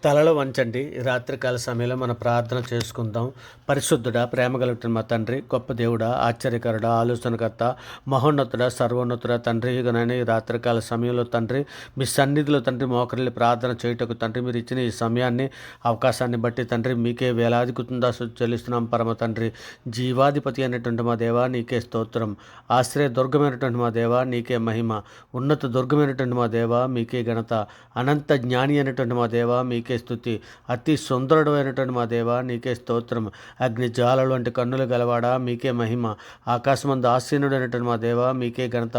తలలో వంచండి. ఈ రాత్రికాల సమయంలో మనం ప్రార్థన చేసుకుందాం. పరిశుద్ధుడా, ప్రేమ కలిగిన మా తండ్రి, గొప్ప దేవుడా, ఆశ్చర్యకరుడా, ఆలోచనకర్త, మహోన్నతుడా, సర్వోన్నతుడా తండ్రి, ఇకనైనా ఈ రాత్రికాల సమయంలో తండ్రి మీ సన్నిధిలో తండ్రి మోకరిల్లి ప్రార్థన చేయుటకు తండ్రి మీరు ఇచ్చిన ఈ సమయాన్ని అవకాశాన్ని బట్టి తండ్రి మీకే వేలాది కృతజ్ఞతలు చెల్లిస్తున్నాం. పరమ తండ్రి, జీవాధిపతి అయినటువంటి మా దేవా నీకే స్తోత్రం. ఆశ్రయ దుర్గమైనటువంటి మా దేవా నీకే మహిమ. ఉన్నత దుర్గమైనటువంటి మా దేవా మీకే ఘనత. అనంత జ్ఞాని అయినటువంటి మా దేవా మీకే స్తుతి. అతి సుందరుడు అయినటువంటి మా దేవా నీకే స్తోత్రం. అగ్ని జ్వాలలు వంటి కన్నులు గలవాడా మీకే మహిమ. ఆకాశమందు ఆసీనుడు అయినటువంటి మా దేవా మీకే ఘనత.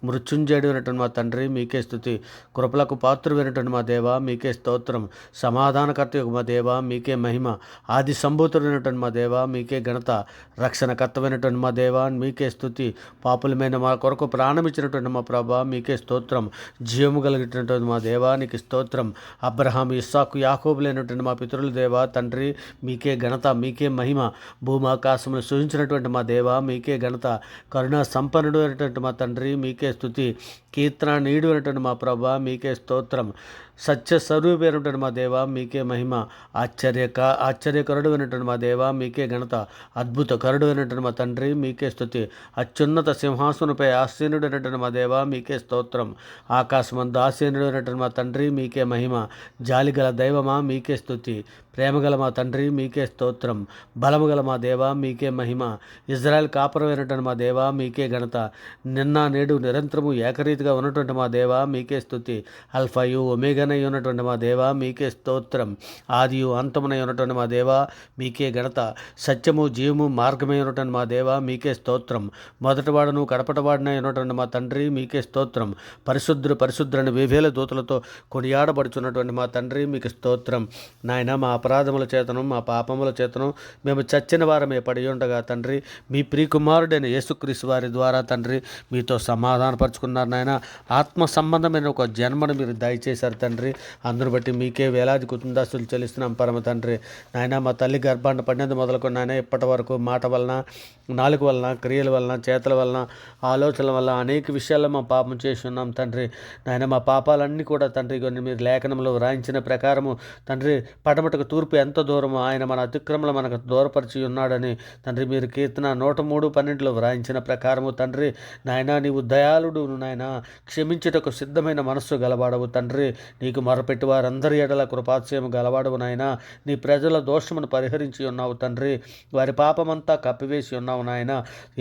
మృత్యుంజయుడు అయినటువంటి మా తండ్రి మీకే స్తుతి. కృపలకు పాత్రుడు అయినటువంటి మా దేవా మీకే స్తోత్రం. సమాధానకర్త మా దేవా మీకే మహిమ. ఆది సంభూతుడైనటువంటి మా దేవా మీకే ఘనత. రక్షణకర్తమైనటువంటి మా దేవా మీకే స్తుతి. పాపులమైన మా కొరకు ప్రాణమిచ్చినటువంటి మా ప్రభా మీకే స్తోత్రం. జీవము కలిగినటువంటి మా దేవా నీకు స్తోత్రం. అబ్రహాం, ఇస్సాకు, యాకోబులైనటువంటి మా పితరుల దేవా తండ్రి మీకే ఘనత, మీకే మహిమ. భూమాకాశములు సృజించినటువంటి మా దేవా మీకే ఘనత. కరుణా సంపన్నుడు అయినటువంటి మా తండ్రి మీకే స్తుతి. కీర్తన నీడు అయినటువంటి మా ప్రభా మీకే స్తోత్రం. సత్య స్వరూపమైనటువంటి మా దేవా మీకే మహిమ. ఆశ్చర్యకరుడు అయినటువంటి మా దేవా మీకే ఘనత. అద్భుత కరుడు అయినటువంటి మా తండ్రి మీకే స్తుతి. అత్యున్నత సింహాసనపై ఆసీనుడు అయినటువంటి మా దేవా మీకే స్తోత్రం. ఆకాశమందు ఆసీనుడు అయినటువంటి మా తండ్రి మీకే మహిమ. జాలిగల దైవమా మీకే స్తుతి. ప్రేమగల మా తండ్రి మీకే స్తోత్రం. బలముగల మా దేవా మీకే మహిమ. ఇజ్రాయెల్ కాపురమైనటువంటి మా దేవా మీకే ఘనత. నిన్న నేడు నిరంతరము ఏకరీతిగా ఉన్నటువంటి మా దేవా మీకే స్తుతి. అల్ఫాయు ఒమేగానై ఉన్నటువంటి మా దేవా మీకే స్తోత్రం. ఆదియు అంతమునై ఉన్నటువంటి మా దేవా మీకే ఘనత. సత్యము జీవము మార్గమై ఉన్నటువంటి మా దేవా మీకే స్తోత్రం. మొదటివాడును కడపటవాడినై ఉన్నటువంటి మా తండ్రి మీకే స్తోత్రం. పరిశుద్ధుని వేవేల దూతలతో కొనియాడబడుచున్నటువంటి మా తండ్రి మీకు స్తోత్రం. నాయన మా అపరాధముల చేతను మా పాపముల చేతను మేము చచ్చిన వారమే పడి ఉండగా తండ్రి మీ ప్రియకుమారుడైన యేసుక్రీస్తు వారి ద్వారా తండ్రి మీతో సమాధానపరుచుకున్నారు నాయన. ఆత్మ సంబంధమైన ఒక జన్మను మీరు దయచేశారు తండ్రి. అందును బట్టి మీకే వేలాది కృతజ్ఞతలు చెల్లిస్తున్నాం పరమ తండ్రి. నాయన మా తల్లి గర్భాన్ని పడినది మొదలుకొని నాయన ఇప్పటి వరకు మాట వలన, నాలుగు వలన, క్రియల వలన, చేతల వలన, ఆలోచనల వలన అనేక విషయాల్లో మా పాపం చేసి ఉన్నాం తండ్రి. నాయన మా పాపాలన్నీ కూడా తండ్రి కొన్ని మీరు లేఖనంలో వ్రాయించిన ప్రకారము తండ్రి పడమటకు తూర్పు ఎంత దూరమో ఆయన మన అతిక్రమలు మనకు దూరపరిచి ఉన్నాడని తండ్రి మీరు కీర్తన 103:12 వ్రాయించిన ప్రకారము తండ్రి నాయన నీవు దయాళుడు నాయన, క్షమించుటకు సిద్ధమైన మనస్సు గలవాడవు తండ్రి. నీకు మొరపెట్టి వారందరి ఎడల కృపాతిశయము గలవాడవు నాయన. నీ ప్రజల దోషమును పరిహరించి ఉన్నావు తండ్రి. వారి పాపమంతా కప్పివేసి ఉన్నావు నాయన.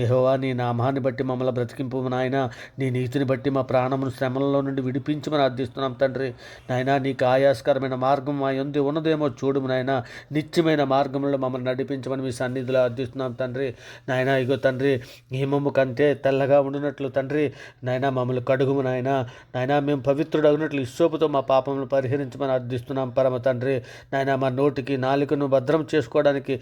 యెహోవా నీ నామాన్ని బట్టి మమ్మల్ని బ్రతికింపు నాయన. నీ నీతిని బట్టి మా ప్రాణమును శ్రమలలో నుండి విడిపించమని అర్థిస్తున్నాం తండ్రి. నాయన నీకు ఆయాస్కరమైన మార్గం మా యందు ఉన్నదేమో చూడుము నాయన. నిత్యమైన మార్గంలో మమ్మల్ని నడిపించమని మీ సన్నిధిలో అర్థిస్తున్నాం తండ్రి. నాయన ఇగో తండ్రి హిమము కంటే తెల్లగా ఉండినట్లు తండ్రి నాయన మమ్మల్ని కడుగుము నాయన. నాయన మేము పవిత్రుడు అగినట్లు ఇస్సోపుతో మా పాపములను పరిహరించమని అర్థిస్తున్నాం పరమ తండ్రి. నాయన మా నోటికి నాలుకను భద్రం చేసుకోవడానికి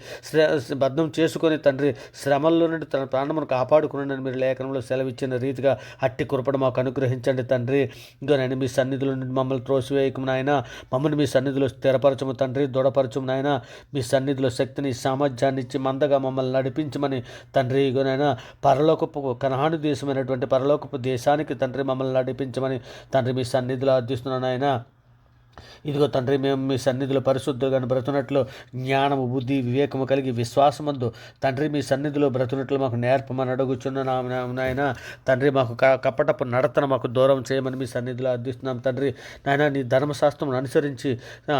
భద్రం చేసుకొని తండ్రి శ్రమల్లో నుండి తన ప్రాణమును కాపాడుకున్నాడని మీరు లేఖనంలో సెలవిచ్చిన రీతిగా అట్టి కృపను మాకు అనుగ్రహించండి తండ్రి. ఇగో నాయన మీ సన్నిధిలో నుండి మమ్మల్ని త్రోసివేయకము నాయన. మమ్మల్ని మీ సన్నిధిలో స్థిరపరచము తండ్రి, దృఢపరచము నాయన. మీ సన్నిధిలో శక్తిని, సామర్థ్యాన్ని ఇచ్చి మందగా మమ్మల్ని నడిపించమని తండ్రి. ఇగోనైనా పరలోకపు కనాను దేశమైనటువంటి పరలోకపు దేశానికి తండ్రి మమ్మల్ని నడిపించమని తండ్రి మీ సన్నిధిలో అర్థిస్తున్నాను ఆయన. ఇదిగో తండ్రి మేము మీ సన్నిధిలో పరిశుద్ధంగా బ్రతునట్లు జ్ఞానము, బుద్ధి, వివేకము కలిగి విశ్వాసమందు తండ్రి మీ సన్నిధిలో బ్రతునట్లు మాకు నేర్పమని అడుగుచున్నాం నాయన. తండ్రి మాకు కపటపు నడతన మాకు దూరం చేయమని మీ సన్నిధిలో అర్థిస్తున్నాం తండ్రి. నాయన నీ ధర్మశాస్త్రం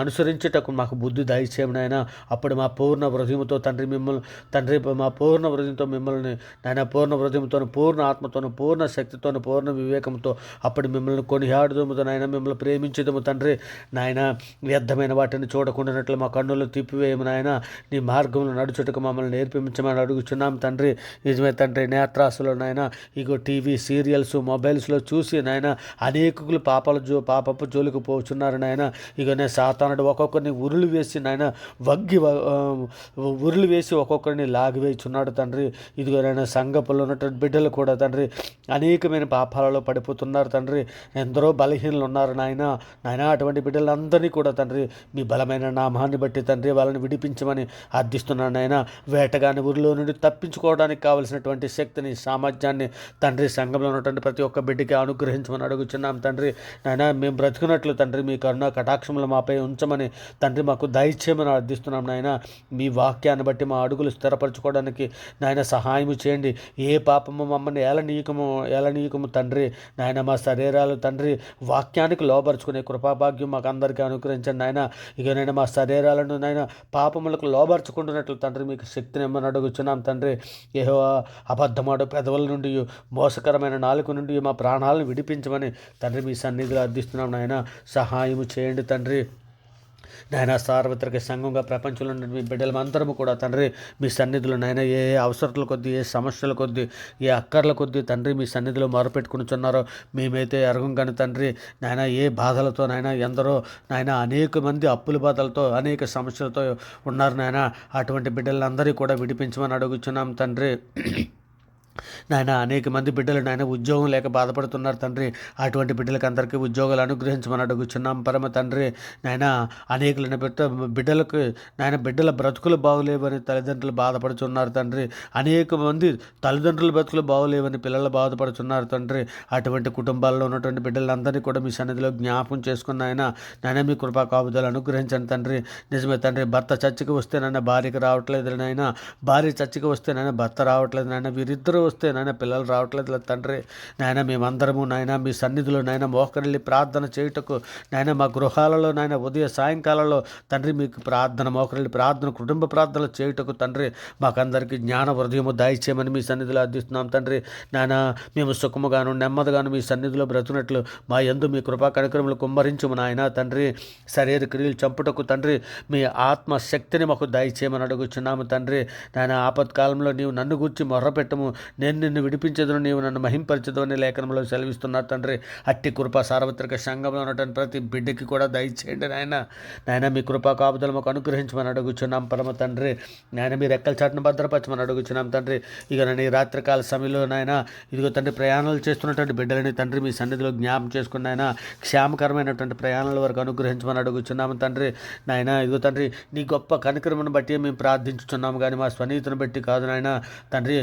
అనుసరించేటకు మాకు బుద్ధి దయచేయము నాయన. అప్పుడు మా పూర్ణ హృదయంతో తండ్రి మిమ్మల్ని తండ్రి మా పూర్ణ హృదయంతో మిమ్మల్ని నాయన పూర్ణ హృదయంతో, పూర్ణ ఆత్మతోను, పూర్ణ శక్తితోను, పూర్ణ వివేకంతో అప్పుడు మిమ్మల్ని కొనియాడుదము నాయన. మిమ్మల్ని ప్రేమించుదము తండ్రి. నాయన వ్యర్థమైన వాటిని చూడకుండానట్లు మా కన్నులు తిప్పివేయము నాయన. నీ మార్గంలో నడుచుటకు మమ్మల్ని నేర్పించమని అడుగుచున్నాం తండ్రి. నిజమే తండ్రి. నేత్రాసులో నాయన ఇగో టీవీ సీరియల్స్, మొబైల్స్లో చూసి నాయన అనేకులు పాపపు జోలికి పోచున్నారు నాయన. ఇగోనే సాతానుడు ఒక్కొక్కరిని ఉరులు వేసి నాయన ఉరులు వేసి ఒక్కొక్కరిని లాగివేయుచున్నాడు తండ్రి. ఇదిగో నాయన సంఘపులో ఉన్నటువంటి బిడ్డలు కూడా తండ్రి అనేకమైన పాపాలలో పడిపోతున్నారు తండ్రి. ఎందరో బలహీనలు ఉన్నారు నాయన. అటువంటి బిడ్డలు బిడ్డలందరినీ కూడా తండ్రి మీ బలమైన నామాన్ని బట్టి తండ్రి వాళ్ళని విడిపించమని అర్థిస్తున్నాను నాయన. వేటగాని ఊరిలో నుండి తప్పించుకోవడానికి కావలసినటువంటి శక్తిని, సామర్థ్యాన్ని తండ్రి సంఘంలో ఉన్నటువంటి ప్రతి ఒక్క బిడ్డకి అనుగ్రహించమని అడుగుచున్నాం తండ్రి. నాయన మేము బ్రతుకున్నట్లు తండ్రి మీ కరుణ కటాక్షములు మాపై ఉంచమని తండ్రి మాకు దయచేయమని అర్థిస్తున్నాం నాయన. మీ వాక్యాన్ని బట్టి మా అడుగులు స్థిరపరచుకోవడానికి నాయన సహాయం చేయండి. ఏ పాపము మమ్మల్ని ఏలనీయకము తండ్రి. నాయన మా శరీరాలు తండ్రి వాక్యానికి లోబరుచుకునే కృపాభాగ్యం మాకు అందరికీ అనుగ్రహించండి నాయన. ఇక నేను మా శరీరాలను నాయన పాపములకు లోబరుచుకుంటున్నట్లు తండ్రి మీకు శక్తిని ఇమ్మని అడుగుచున్నాం తండ్రి. యెహోవా అబద్ధమాడు పెదవుల నుండి, మోసకరమైన నాలుక నుండి మా ప్రాణాలను విడిపించమని తండ్రి మీ సన్నిధిలో అర్థిస్తున్నాం నాయన. సహాయము చేయండి తండ్రి. నాయన సార్వత్రిక సంఘంగా ప్రపంచంలో ఉన్న మీ బిడ్డలందరము కూడా తండ్రి మీ సన్నిధిలో నాయన ఏ అవసరాల కొద్దీ, ఏ సమస్యల కొద్దీ, ఏ అక్కర్ల కొద్దీ తండ్రి మీ సన్నిధిలో మొరపెట్టుకునిచున్నారో మేమైతే ఎరగం కానీ తండ్రి. నాయన ఏ బాధలతో నాయన ఎందరో నాయన అనేక మంది అప్పుల బాధలతో, అనేక సమస్యలతో ఉన్నారు నాయన. అటువంటి బిడ్డలందరినీ కూడా విడిపించమని అడుగుచున్నాం తండ్రి. నాయన అనేక మంది బిడ్డలు నాయన ఉద్యోగం లేక బాధపడుతున్నారు తండ్రి. అటువంటి బిడ్డలకు అందరికీ ఉద్యోగాలు అనుగ్రహించమని అడుగుచున్నాం పరమ తండ్రి. నాయన అనేకులైన బిడ్డలకు నాయన బిడ్డల బ్రతుకులు బాగులేవని తల్లిదండ్రులు బాధపడుతున్నారు తండ్రి. అనేక మంది తల్లిదండ్రుల బ్రతుకులు బాగులేవని పిల్లలు బాధపడుతున్నారు తండ్రి. అటువంటి కుటుంబాల్లో ఉన్నటువంటి బిడ్డలందరినీ కూడా మీ సన్నిధిలో జ్ఞాపకం చేసుకున్న నాయన మీ కృపా కాపుదలు అనుగ్రహించండి తండ్రి. నిజమే తండ్రి. భర్త చచ్చికి వస్తే నాయన భార్యకి రావట్లేదు నాయన, భార్య చచ్చికి వస్తే నాయన భర్త రావట్లేదు నాయన, వీరిద్దరూ వస్తే నాయన పిల్లలు రావట్లేదు తండ్రి. నాయన మేమందరము నాయన మీ సన్నిధిలో నాయన మోకరిల్లి ప్రార్థన చేయుటకు నాయన మా గృహాలలో నాయన ఉదయ సాయంకాలంలో తండ్రి మీకు మోకరిల్లి ప్రార్థన, కుటుంబ ప్రార్థనలు చేయుటకు తండ్రి మాకందరికీ జ్ఞాన హృదయము దయచేయమని మీ సన్నిధిలో అర్థిస్తున్నాం తండ్రి. నాయన మేము సుఖముగాను నెమ్మదిగాను మీ సన్నిధిలో బ్రతుకున్నట్లు మా యందు మీ కృపా కనికరములు కుమ్మరించుము నాయన తండ్రి. శరీర క్రియలు చంపుటకు తండ్రి మీ ఆత్మశక్తిని మాకు దయచేయమని అడుగుచున్నాము తండ్రి. నాయన ఆపత్కాలంలో నీవు నన్ను గూర్చి మొర్రపెట్టము, నేను నిన్ను విడిపించదును, నీవు నన్ను మహింపరచదు అని లేఖనంలో సెలవిస్తున్నారు తండ్రి. అట్టి కృపా సార్వత్రిక సంఘంలో ఉన్నటువంటి ప్రతి బిడ్డకి కూడా దయచేయండి నాయన మీ కృపా కాపుదలు మాకు అనుగ్రహించమని అడుగుచున్నాం పరమ తండ్రి. నాయన మీరు రెక్కల చాటును భద్రపరచమని అడుగుచున్నాం తండ్రి. ఇక నేను ఈ రాత్రికాల సమయంలో నాయన ఇదిగో తండ్రి ప్రయాణాలు చేస్తున్నటువంటి బిడ్డలని తండ్రి మీ సన్నిధిలో జ్ఞాపం చేసుకుని నాయన క్షేమకరమైనటువంటి ప్రయాణాల వరకు అనుగ్రహించమని అడుగుచున్నాము తండ్రి. నాయన ఇదిగో తండ్రి నీ గొప్ప కనికరమును బట్టి మేము ప్రార్థించుచున్నాము కానీ మా స్వనీతిని బట్టి కాదు నాయన తండ్రి,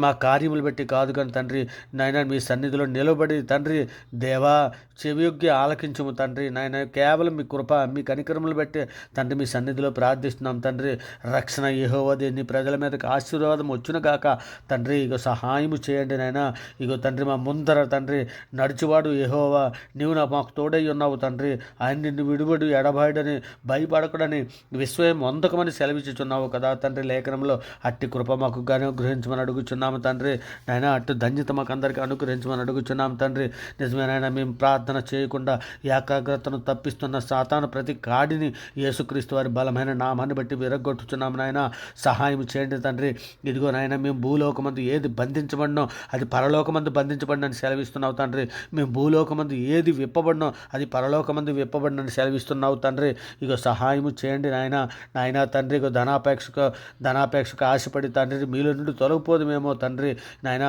మా కార్యములు బట్టి కాదు కానీ తండ్రి. నాయన మీ సన్నిధిలో నిలబడి తండ్రి దేవా చెవియొగ్గి ఆలకించము తండ్రి. నాయన కేవలం మీ కృప, మీ కనికరములు బట్టి తండ్రి మీ సన్నిధిలో ప్రార్థిస్తున్నాం తండ్రి. రక్షణ యెహోవాదే, నీ ప్రజల మీదకి ఆశీర్వాదం వచ్చును గాక తండ్రి. ఇగో సహాయము చేయండి నాయన. ఇగో తండ్రి మా ముందర తండ్రి నడిచివాడు యెహోవా, నీవు మాకు తోడై ఉన్నావు తండ్రి. ఆయన నిన్ను విడుబడు ఎడబాయుడని భయపడకడని విశ్వయం వందకమని సెలవిచ్చుచున్నావు కదా తండ్రి లేఖనంలో. అట్టి కృప మాకు అనుగ్రహించమని అడుగుచున్నాము తండ్రి. నాయన అటు ధన్యత మాకు అందరికీ అనుగ్రహించమని అడుగుచున్నాము తండ్రి. నిజమేనాయన మేము ప్రార్థన చేయకుండా ఏకాగ్రతను తప్పిస్తున్న సాతాను ప్రతి కాడిని యేసుక్రీస్తు వారి బలమైన నామాన్ని బట్టి విరగొట్టుచున్నాము నాయన. సహాయం చేయండి తండ్రి. ఇదిగో నాయన మేము భూలోకమందు ఏది బంధించబడినో అది పరలోకమందు బంధించబడినని సెలవిస్తున్నావు తండ్రి. మేము భూలోకమందు ఏది విప్పబడినో అది పరలోకమందు విప్పబడినని సెలవిస్తున్నావు తండ్రి. ఇగో సహాయము చేయండి నాయన తండ్రి. ఇగో ధనాపేక్షకు ఆశపడి తండ్రి మీలో నుండి తొలగిపోదుమేమో తండ్రి. నాయన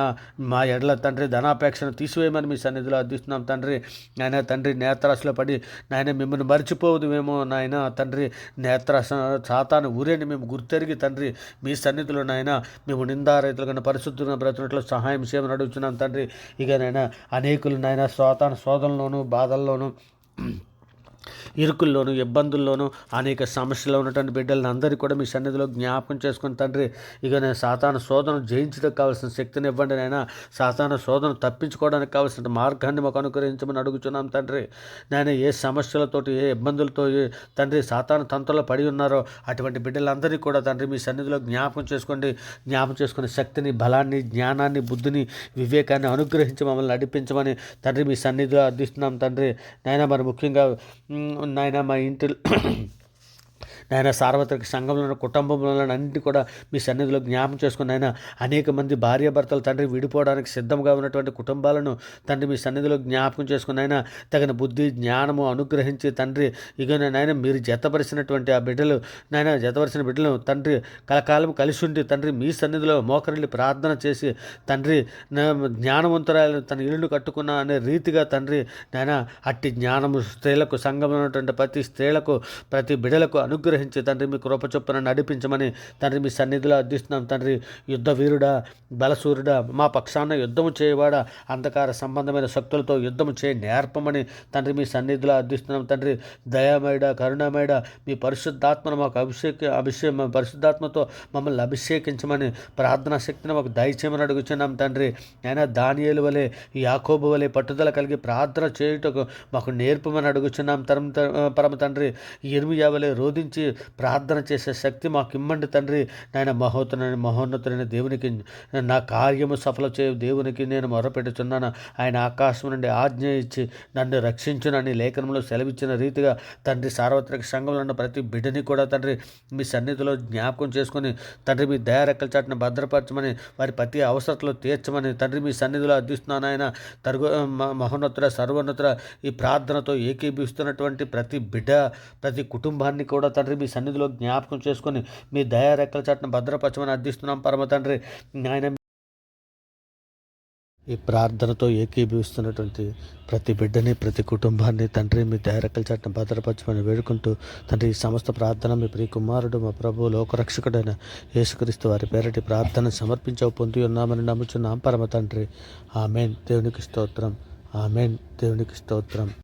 మా ఎడల తండ్రి ధనాపేక్షను తీసివేయమని మీ సన్నిధిలో అర్థిస్తున్నాం తండ్రి. నాయన తండ్రి నేత్రాశలో పడి నాయన మిమ్మల్ని మర్చిపోదుమేమో నాయన తండ్రి. సాతాను ఊరేని మేము గుర్తెరిగి తండ్రి మీ సన్నిధిలో నాయన మేము నిందారైతులు కన్నా పరిశుద్ధంగా బ్రతుకున్నట్లు సహాయం చేయమని అడుగుతున్నాం తండ్రి. ఇక నాయన అనేకులు నాయన సాతాను శోధనలోను, బాధల్లోనూ, ఇరుకుల్లోనూ, ఇబ్బందుల్లోనూ, అనేక సమస్యల్లో ఉన్నటువంటి బిడ్డలను అందరికీ కూడా మీ సన్నిధిలో జ్ఞాపకం చేసుకుని తండ్రి. ఇక నేను సాతాను శోధన జయించడానికి కావాల్సిన శక్తిని ఇవ్వండి నాయన. సాతాను శోధన తప్పించుకోవడానికి కావాల్సిన మార్గాన్ని మాకు అనుగ్రహించమని అడుగుచున్నాం తండ్రి. నాయన ఏ సమస్యలతోటి, ఏ ఇబ్బందులతో తండ్రి సాతాను తంత్రంలో పడి ఉన్నారో అటువంటి బిడ్డలందరినీ కూడా తండ్రి మీ సన్నిధిలో జ్ఞాపకం చేసుకునే శక్తిని, బలాన్ని, జ్ఞానాన్ని, బుద్ధిని, వివేకాన్ని అనుగ్రహించి మమ్మల్ని నడిపించమని తండ్రి మీ సన్నిధిలో అర్థిస్తున్నాం తండ్రి. నాయన మరి ముఖ్యంగా నాయన మా ఇంటి నాయన సార్వత్రిక సంఘంలో కుటుంబంలో అన్నింటి కూడా మీ సన్నిధిలో జ్ఞాపం చేసుకుని ఆయన అనేక మంది భార్యాభర్తలు తండ్రి విడిపోవడానికి సిద్ధంగా ఉన్నటువంటి కుటుంబాలను తండ్రి మీ సన్నిధిలో జ్ఞాపకం చేసుకుని ఆయన తగిన బుద్ధి జ్ఞానము అనుగ్రహించి తండ్రి ఇక నాయన మీరు జతపరిచినటువంటి ఆ బిడ్డలు నాయన జతపరిచిన బిడ్డలు తండ్రి కలకాలం కలిసి ఉండి తండ్రి మీ సన్నిధిలో మోకరిల్లి ప్రార్థన చేసి తండ్రి జ్ఞానవంతురాలు తన ఇల్లును కట్టుకున్న అనే రీతిగా తండ్రి నాయన అట్టి జ్ఞానము స్త్రీలకు సంఘంలో ఉన్నటువంటి ప్రతి స్త్రీలకు ప్రతి బిడ్డలకు అనుగ్రహించి తండ్రి మీ కృప చొప్పున నడిపించమని తండ్రి మీ సన్నిధిలో అర్థిస్తున్నాం తండ్రి. యుద్ధ వీరుడా బలసూరుడా మా పక్షాన యుద్ధము చేయవాడా అంధకార సంబంధమైన శక్తులతో యుద్ధము చేయ నేర్పమని తండ్రి మీ సన్నిధిలో అర్థిస్తున్నాం తండ్రి. దయామయుడ కరుణామయుడ మీ పరిశుద్ధాత్మను మాకు అభిషేకం పరిశుద్ధాత్మతో మమ్మల్ని అభిషేకించమని ప్రార్థనా శక్తిని మాకు దయచేయమని అడుగుచున్నాం తండ్రి. అయినా దానియేలు వలె యాకోబు వలె పట్టుదల కలిగి ప్రార్థన చేయుటకు మాకు నేర్పమని అడుగుచున్నాం పరమ తండ్రి. యిర్మీయా వలె రోధించి ప్రార్థన చేసే శక్తి మాకు ఇమ్మండి తండ్రి. నాయన మహోన్నతులైన దేవునికి నా కార్యము సఫలం చేయ దేవునికి నేను మొరపెట్టుచున్నాను. ఆయన ఆకాశం నుండి ఆజ్ఞ ఇచ్చి నన్ను రక్షించునని లేఖనంలో సెలవిచ్చిన రీతిగా తండ్రి సార్వత్రిక సంఘంలో ఉన్న ప్రతి బిడ్డని కూడా తండ్రి మీ సన్నిధిలో జ్ఞాపకం చేసుకుని తండ్రి మీ దయారెక్కల చాటును భద్రపరచమని వారి ప్రతి అవసరతలో తీర్చమని తండ్రి మీ సన్నిధిలో అర్థిస్తున్నాను. ఆయన మహోన్నతుల సర్వోన్నతుల ఈ ప్రార్థనతో ఏకీభవిస్తున్నటువంటి ప్రతి బిడ్డ ప్రతి కుటుంబాన్ని కూడా తండ్రి మీ సన్నిధిలో జ్ఞాపకం చేసుకొని మీ దయారెక్కల చాటును భద్రపరచమని అర్థిస్తున్నాం పరమ తండ్రి. ఆయన ఈ ప్రార్థనతో ఏకీభవిస్తున్నటువంటి ప్రతి బిడ్డని ప్రతి కుటుంబాన్ని తండ్రి మీ దయారెక్కల చాటును భద్రపరచమని వేడుకుంటూ తండ్రి ఈ సమస్త ప్రార్థన మీ ప్రియ కుమారుడు మా ప్రభు లోకరక్షకుడైన యేసుక్రీస్తు వారి పేరటి ప్రార్థన సమర్పించవు పొంది ఉన్నామని నమ్ముచున్నాం పరమ తండ్రి. ఆమెన్. దేవునికి స్తోత్రం. ఆమెన్. దేవునికి స్తోత్రం.